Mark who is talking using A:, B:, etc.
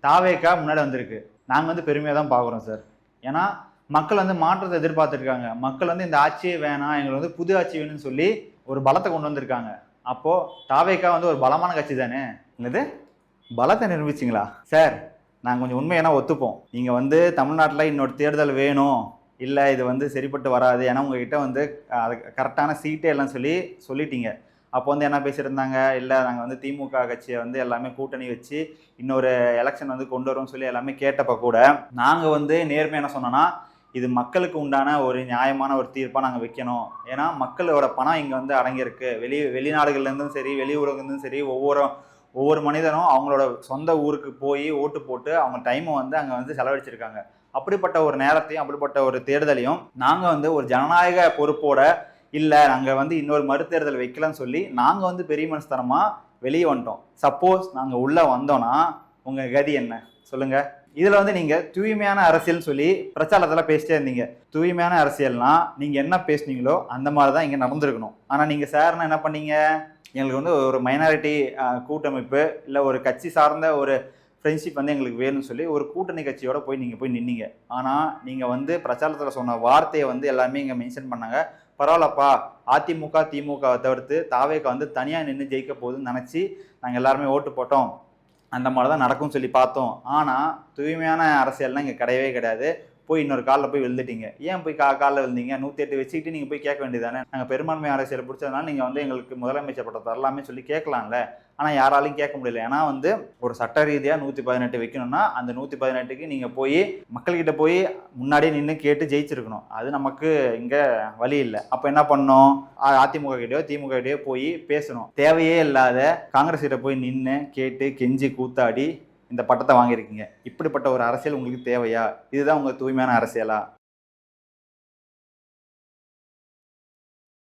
A: தாவேக்கா முன்னாடி வந்திருக்கு. நாங்கள் வந்து பெருமையாக தான் பார்க்குறோம் சார். ஏன்னா மக்கள் வந்து மாற்றத்தை எதிர்பார்த்துருக்காங்க. மக்கள் வந்து இந்த ஆட்சியே வேணாம், எங்களுக்கு வந்து புது ஆட்சி வேணும்னு சொல்லி ஒரு பலத்தை கொண்டு வந்திருக்காங்க. அப்போ தாவேக்கா வந்து ஒரு பலமான கட்சி தானே. என்னது பலத்தை நிரூபிச்சிங்களா சார்? நாங்கள் கொஞ்சம் உண்மையான ஒத்துப்போம். நீங்கள் வந்து தமிழ்நாட்டில் இன்னொரு தேர்தல் வேணும், இல்லை இது வந்து சரிப்பட்டு வராது, ஏன்னா உங்ககிட்ட வந்து அது கரெக்டான சீட்டே எல்லாம் சொல்லிட்டீங்க. அப்போ வந்து என்ன பேசியிருந்தாங்க, இல்லை நாங்கள் வந்து திமுக கட்சியை வந்து எல்லாமே கூட்டணி வச்சு இன்னொரு எலெக்ஷன் வந்து கொண்டு வரோம்னு சொல்லி எல்லாமே கேட்டப்ப கூட நாங்கள் வந்து நேர்மையாக என்ன சொன்னோன்னா, இது மக்களுக்கு உண்டான ஒரு நியாயமான ஒரு தீர்ப்பாக நாங்கள் வைக்கணும். ஏன்னா மக்களோட பணம் இங்கே வந்து அடங்கியிருக்கு. வெளிநாடுகள்லேருந்தும் சரி, வெளியூருலேருந்தும் சரி, ஒவ்வொரு மனிதனும் அவங்களோட சொந்த ஊருக்கு போய் ஓட்டு போட்டு அவங்க டைமை வந்து அங்கே வந்து செலவழிச்சிருக்காங்க. அப்படிப்பட்ட ஒரு நேரத்தையும் அப்படிப்பட்ட ஒரு தேர்தலையும் நாங்கள் வந்து ஒரு ஜனநாயக பொறுப்போட இல்லை நாங்கள் வந்து இன்னொரு மறுதேர்தல் வைக்கலன்னு சொல்லி நாங்கள் வந்து பெரிய மனஸ்தனமாக வெளியே வந்துட்டோம். சப்போஸ் நாங்கள் உள்ளே வந்தோன்னா உங்கள் கதி என்ன சொல்லுங்கள்? இதில் வந்து நீங்கள் தூய்மையான அரசியல்னு சொல்லி பிரச்சாரத்தில் பேசிட்டே இருந்தீங்க. தூய்மையான அரசியல்னா நீங்கள் என்ன பேசுனீங்களோ அந்த மாதிரி தான் இங்கே நடந்திருக்கணும். ஆனால் நீங்கள் சார்னா என்ன பண்ணீங்க, எங்களுக்கு வந்து ஒரு மைனாரிட்டி கூட்டமைப்பு இல்லை ஒரு கட்சி சார்ந்த ஒரு ஃப்ரெண்ட்ஷிப் வந்து எங்களுக்கு வேணும்னு சொல்லி ஒரு கூட்டணி கட்சியோட போய் நீங்கள் போய் நின்னீங்க. ஆனால் நீங்கள் வந்து பிரச்சாரத்தில் சொன்ன வார்த்தையை வந்து எல்லாமே இங்கே மென்ஷன் பண்ணாங்க. பரவாயில்லப்பா, அதிமுக திமுகவை தவிர்த்து தாவேக்கா வந்து தனியாக நின்று ஜெயிக்க போகுதுன்னு நினச்சி நாங்கள் எல்லாருமே ஓட்டு போட்டோம், அந்த மாதிரி தான் நடக்கும்னு சொல்லி பார்த்தோம். ஆனால் தூய்மையான அரசியல்லாம் இங்கே கிடையவே கிடையாது. போய் இன்னொரு காலில் போய் விழுந்துட்டீங்க. ஏன் போய் காலில் விழுந்தீங்க? 108 வச்சுக்கிட்டு நீங்கள் போய் கேட்க வேண்டியதானே. நாங்கள் பெரும்பான்மை அரசியல் பிடிச்சதுனால நீங்கள் வந்து எங்களுக்கு முதலமைச்சர் பட்டம் தரலாமே சொல்லி கேட்கலாம்ல. ஆனால் யாராலையும் கேட்க முடியல. ஏன்னா வந்து ஒரு சட்ட ரீதியாக 118 வைக்கணும்னா அந்த 118க்கு நீங்கள் போய் மக்கள்கிட்ட போய் முன்னாடியே நின்று கேட்டு ஜெயிச்சிருக்கணும். அது நமக்கு இங்கே வழி இல்லை. அப்போ என்ன பண்ணோம்? அதிமுக கிட்டயோ திமுக கிட்டயோ போய் பேசணும். தேவையே இல்லாத காங்கிரஸ் கிட்ட போய் நின்று கேட்டு கெஞ்சி கூத்தாடி இந்த பட்டத்தை வாங்கியிருக்கீங்க. இப்படிப்பட்ட ஒரு அரசியல் உங்களுக்கு தேவையா? இதுதான் உங்கள் தூய்மையான அரசியலா?